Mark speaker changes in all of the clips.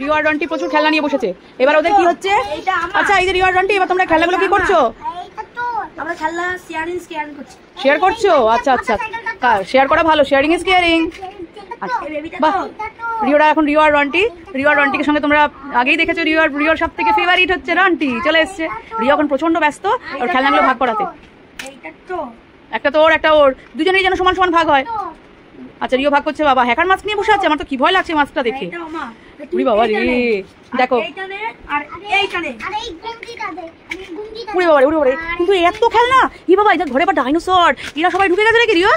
Speaker 1: Rio আর রন্টি প্রচুর খেলনা নিয়ে বসেছে। এবার ওদের কি হচ্ছে? আচ্ছা এই যে রিও আর রন্টি, এবার তোমরা খেলনাগুলো কি করছো?
Speaker 2: আমরা খেলনা
Speaker 1: শেয়ার করছো? আচ্ছা আচ্ছা, শেয়ার করা ভালো, শেয়ারিং ইজ কেয়ারিং। বাহ, রিওরা এখন রিও আর রন্টিকে সঙ্গে তোমরা আগেই দেখেছো রিওর সব থেকে ফেভারিট হচ্ছে রন্টি, চলে এসছে। রিও এখন প্রচন্ড ব্যস্ত ওর খেলনাগুলো ভাগ করাতে। একটা তোর একটা ওর, দুজনেই যেন সমান সমান ভাগ হয়। আচ্ছা রিও ভাগ করছে। বাবা হ্যাকার মাস্ক নিয়ে বসে আছে, আমার তো কি ভয় লাগছে মাস্কটা দেখে। বাবা রে দেখো, কিন্তু এত খেলনা ই বাবা, এটা ঘরে বা ডাইনোসর, এরা সবাই ঢুকে গেছে নাকি রিও?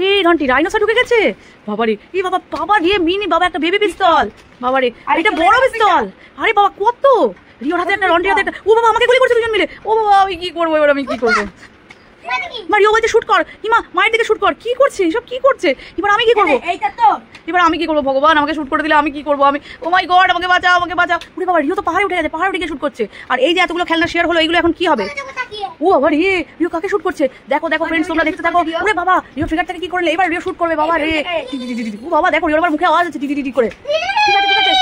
Speaker 1: এই রন্টি ডাইনোসর ঢুকে গেছে। বাবারে এই বাবা, বাবা রে মিনি বাবা, একটা বেবি পিস্তল। বাবারে এটা বড় পিস্তল। আরে বাবা কত! রিওর হাতে একটা, রন্টির হাতে একটা। ও বাবা আমাকে গুলি করছে দুজন মিলে। ও বাবা আমি কি করবো এবার, আমি কি করবো? রিও বলছে শুট কর, হিমা মায়ের দিকে শুট কর। কি করছে এসব, কি করছে? এবার আমি কি করবো? এবার আমি কি করবো ভগবান? আমাকে শুট করে দিলে আমি কি করবো? আমি ও মাই গড, আমাকে বাঁচাও, আমাকে বাঁচাও। ওরে বাবা রিও তো পাহাড়ে উঠে গেছে, পাহাড়ে উঠে শুট করছে। আর এই যে এতগুলো খেলনা শেয়ার হলো, এইগুলো এখন কি হবে? ও বাবা রে, রিও কাকে শুট করছে? দেখো দেখো ফ্রেন্ডস, তোমরা দেখতে থাকো। ওরে বাবা রিও ফিগারটাকে কি করলে? এবার রিও শুট করবে। বাবা রে, ও বাবা দেখো রিওর আবার মুখে আওয়াজ হচ্ছে টি করে। ঠিক আছে ঠিক আছে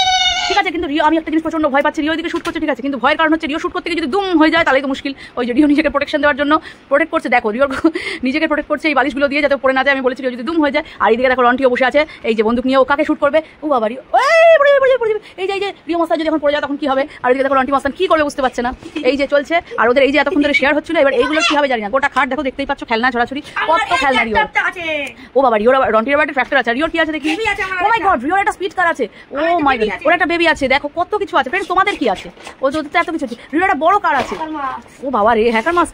Speaker 1: ঠিক আছে, কিন্তু রিও, আমি একটা জিনিস প্রচন্ড ভয় পাচ্ছি। রিও দিকে শুট করছে ঠিক আছে, কিন্তু ভয়ের কারণ হচ্ছে রিও শুট করতে গিয়ে যদি দুম হয়ে যায় তাহলে তো মুশকিল। ওই যে রিও নিজেকে প্রোটেকশন দেওয়ার জন্য প্রোটেক্ট করছে, দেখো রিও নিজেকে প্রোটেক্ট করছে এই বালিশগুলো দিয়ে, যাতে পড়ে না যায়। আমি বলেছি রিও যদি দুম হয়ে যায়। আর এইদিকে দেখো রন্টিও বসে আছে এই যে বন্দুক নিয়ে, ও কাকে শুট করবে? ও বাবা রিও, এই যে রিও মাস্টার যদি এখন পড়ে যায় তখন কি হবে? আর এদিকে দেখো রন্টি মাস্টার কি করবে বুঝতে পারছে না। এই যে চলছে, আর ওদের এই যে এতক্ষণ ধরে শেয়ার হচ্ছিল, এবার এইগুলো কি হবে জানি না। গোটা খাট দেখো, দেখতেই পাচ্ছ খেলনা ছড়াছড়ি, কত খেলনা রিও। ও বাবা রিওর, রন্টির একটা ট্র্যাক্টর আছে। রিওর কি আছে দেখি? ও মাই গড, রিওর একটা স্পিড কার আছে। ও মাই গড, ওর একটা বেবি আছে। দেখো কত কিছু আছে ফ্রেন্ডস। তোমাদের কি আছে? ও যদি এত কিছু আছে। রিওর একটা বড় কার আছে। ও বাবা রে, হ্যাকার মাস্ক,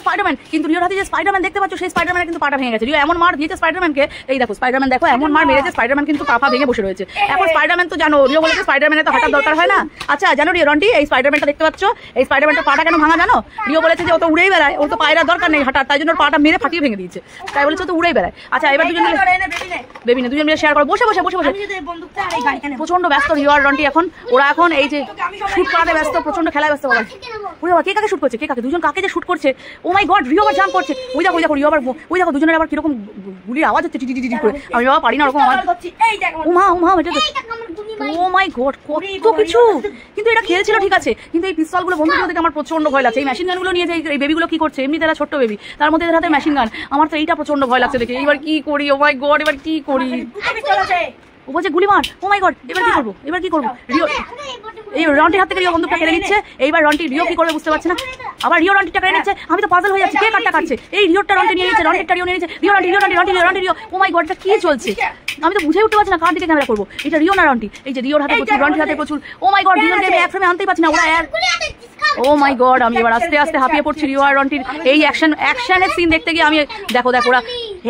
Speaker 1: স্পাইডারম্যান। কিন্তু রিওর হাতে যে স্পাইডারম্যান দেখতে পাচ্ছ, সেই স্পাইডারম্যান কিন্তু পাটা ভেঙে গেছে। রিও এমন মার দিয়েছে স্পাইডারম্যানকে, এই দেখো স্পাইডারম্যান দেখো এমন মার মেরেছে, স্পাইডারম্যান কিন্তু পা ভেঙে বসে রয়েছে। এখন স্পাইডারম্যান তো জানো, রিও বলেছে স্পাইডারম্যানের তো হাঁটার দরকার হয় না। আচ্ছা জানো রিও রন্টি, এই স্পাইডারম্যানটা দেখতে পাচ্ছ, এই স্পাইডারম্যানটা পাটা কেন ভাঙা জানো? রিও বলেছে যে ও তো উড়েই বেড়ায়, ওর তো পায়ের দরকার নেই হাঁটার, তাই জন্য ওর পাটা মেরে ফাটিয়ে ভেঙে দিয়েছে। তাই বলেছে তো উড়েই বেড়ায়। আচ্ছা এবার দুজন মিলে, বেবি না, দুজন মিলে শেয়ার করো। বসে বসে বসে বসে প্রচন্ড ব্যস্ত রিও আর রন্টি এখন। ওরা এখন এই যে শুট করাতে ব্যস্ত, প্রচন্ড খেলায় ব্যস্ত। বাবা ওরে বাবা, কে কাকে শুট করছে? কে কাকে? দুজন কাকে যে শুট করছে। ও মাই গড, রিও আবার জাম্প করছে। ওই দেখো রিও আবার, ওই দেখো দুজনের আবার কিরকম গুলির আওয়াজ হচ্ছে টি করে। আমি বাবা পারি না ওরকম আওয়াজ। ও মাই গড কত কিছু। কিন্তু এটা খেলছিল ঠিক আছে, কিন্তু এই পিস্তলগুলো বন্ধুগুলো থেকে আমার প্রচন্ড ভয় লাগছে। এই মেশিন গানগুলো নিয়ে যে এই বেবিগুলো কি করছে, এমনি তারা ছোট্ট বেবি, তার মধ্যে এদের হাতে মেশিন গান। আমার তো এইটা প্রচন্ড ভয় লাগছে দেখে। এবার কি করি? ও মাই গড এবার কি করি? ও বলছে গুলি মার। ও মাই গড এবার কি করবো? এবার কি করবো? রিও এই রন্টির হাত থেকে রিও বন্দুকটা কেড়ে নিচ্ছে। এইবার রন্টি রিও কি করবে বুঝতে পারছে না। আবার রিও রন্টিটা কেড়ে নিচ্ছে। আমি তো পাজল হয়ে যাচ্ছি, কে কাটটা কাটছে? এই রিওটা রন্টি নিয়ে নিচ্ছে, রন্টিটা রিও নিয়ে নিচ্ছে। রিও। ও মাই গড এটা কি চলছে? আমি তো বুঝে উঠতে পারছি না কার দিকে ক্যামেরা করবো। এটা রিও না রন্টি? এই যে রিওর হাতে প্রচুর, রন্টির হাতে প্রচুর। ও মাই গড দুজনকে আমি এক ফ্রেমে আনতেই পারছি না। ওরা ও মাই গড, আমি এবার আস্তে আস্তে হাঁপিয়ে পড়ছি রিও আর রন্টির এই অ্যাকশনের সিন দেখতে গিয়ে। আমি দেখো দেখো ওরা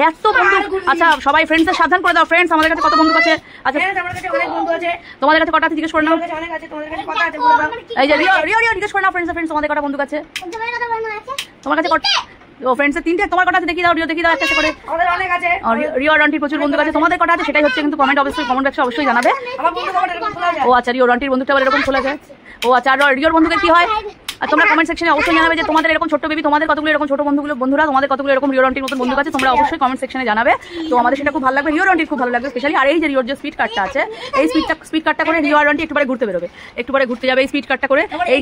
Speaker 1: এত বন্দুক। আচ্ছা সবাই ফ্রেন্ডসদের সাবধান করে দাও। ফ্রেন্ডস আমাদের কাছে কত বন্দুক আছে? আচ্ছা তোমাদের কাছে কটা আছে জিজ্ঞেস করে নাও। এই যে রিও জিজ্ঞেস করে নাও ফ্রেন্ডস তোমাদের কটা বন্দুক আছে? তোমার কাছে ও ফ্রেন্ডসের তিনটে, তোমার কটা আছে দেখি দাও। রিও দেখি দাও একটা করে। রিও আর রন্টির প্রচুর বন্দুক আছে, তোমাদের কটা আছে সেটাই হচ্ছে কিন্তু কমেন্ট বক্সে অবশ্যই জানাবে। ও আচ্ছা রিও রন্টির বন্দুকটা আবার এরকম খোলা যায়। ও আচ্ছা আর রিওর বন্দুকের কি হয়? আর তোমরা কমেন্ট সেকশনে অবশ্যই জানাবে যে তোমাদের এরকম ছোট বেবি, তোমাদের কতগুলো এরকম ছোট বন্ধুরা, তোমাদের কতগুলো এরকম রিও রন্টির মতন বন্দুক আছে, তোমরা অবশ্যই কমেন্ট সেকশনে জানাবে। তো আমাদের সেটা খুব ভালো লাগবে, রিও রন্টির খুব ভালো লাগবে স্পেশালি। আর এই যে রিওর যে স্পিড কার্ডটা আছে, এই স্পিড কার্ডটা করে রিও আর রন্টি একটু পরে ঘুরতে বেরোবে, একটু পরে ঘুরতে যাবে এই স্পিড কার্ডটা করে। এই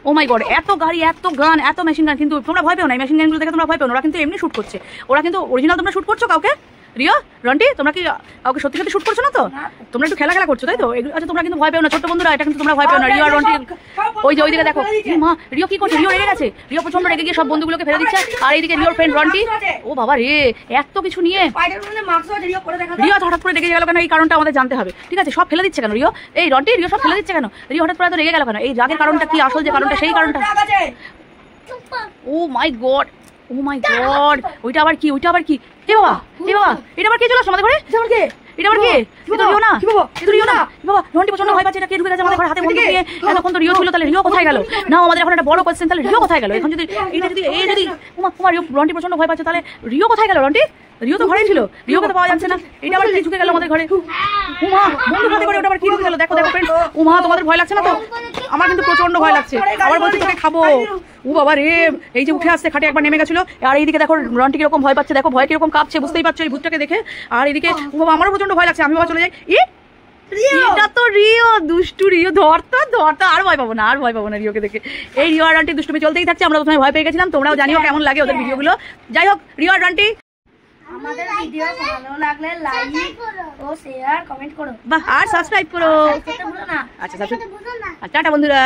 Speaker 1: ও মাই গড এত গাড়ি, এত গান, এত মেশিন গান। কিন্তু তোমরা ভয় পেও না, এই মেশিন গানগুলো দেখে তোমরা ভয় পেও না। ওরা কিন্তু এমনি শুট করছে, ওরা কিন্তু অরিজিনাল। তোমরা শুট করছো কাউকে? রিও রন্টি তোমরা কি কাউকে সত্যি সত্যি শুট করছো না তো? তোমরা একটু খেলা করছো তাই তো? আচ্ছা তোমরা কিন্তু ভয় পেও না ছোট বন্ধুরা, এটা কিন্তু তোমরা ভয় পেও না। রিও আর রন্টি ওই যে ওইদিকে দেখো মা, রিও কি করছে? রিও রেগে গেছে, রিও প্রচন্ড রেগে গিয়ে সব বন্ধুগুলোকে ফেলে দিচ্ছে। আর এইদিকে রিওর ফ্রেন্ড রন্টি, ও বাবা রে এত কিছু নিয়ে। রিও হঠাৎ করে রেগে গেল কেন? এই কারণটা আমাদের জানতে হবে ঠিক আছে। সব ফেলে দিচ্ছে কেন রিও? এই রন্টি রিও সব ফেলে দিচ্ছে কেন? রিও হঠাৎ করে এত রেগে গেল কেন? এই রাগের কারণটা কি? আসল যে কারণটা, সেই কারণটা। ও মাই গড, ও মাই গড, ওইটা আবার কি? ওইটা আবার কি? এ বাবা এটা আবার কে চলে আসলো আমাদের ঘরে? এটা আবার কে? এটা রিও না, এটা রিও না। বাবা রন্টি প্রচন্ড ভয় পাচ্ছে, এটা কে ঢুকে গেছে আমাদের ঘরে হাতে বন্দুক নিয়ে? এতক্ষণ তো রিও ছিল, তাহলে রিও কোথায় গেল? না আমাদের এখন একটা বড় কোয়েশ্চেন, তাহলে রিও কোথায় গেল? এখন যদি রন্টি প্রচন্ড ভয় পাচ্ছে, তাহলে রিও কোথায় গেল? রন্টি রিও তো ঘরেই ছিল, রিওকে তো পাওয়া যাচ্ছে না। এটা আবার কি ঢুকে গেল আমাদের ঘরে? উমা বন্ধু হাতে করে ওটা আবার কি ঢুকে গেল? দেখো ফ্রেন্ডস, উমা তোমাদের ভয় লাগছে না তো? আমার কিন্তু প্রচন্ড ভয় লাগছে। আবার বলছি তোকে খাবো। ও বাবা রে, এই যে উঠে আসছে খাটে একবার নেমে গেছিল। আর এইদিকে দেখো রন্টি কিরকম ভয় পাচ্ছে, দেখো ভয় কিরকম কাঁপছে, বুঝতেই পারছো এই ভূতটাকে দেখে। আর এদিকে ও বাবা আমারও প্রচন্ড ভয় লাগছে। আমি বাবা চলে যাই। এটা তো রিও, দুষ্টু রিও। ধরতো আর ভয় পাবো না, রিওকে দেখে। এই রিও আর আন্টি দুষ্টুমি চলতেই থাকছে। আমরা প্রথমে ভয় পেয়ে গেছিলাম, তোমরাও জানিও কেমন লাগে ওদের ভিডিওগুলো। যাই হোক, রিও আর আন্টি
Speaker 2: আমাদের ভিডিও ভালো লাগলে লাইক ও শেয়ার কমেন্ট করো।
Speaker 1: বাহ, আর সাবস্ক্রাইব করো।
Speaker 2: করতে ভুলো না।
Speaker 1: আচ্ছা, টাটা বন্ধুরা।
Speaker 2: টাটা বন্ধুরা।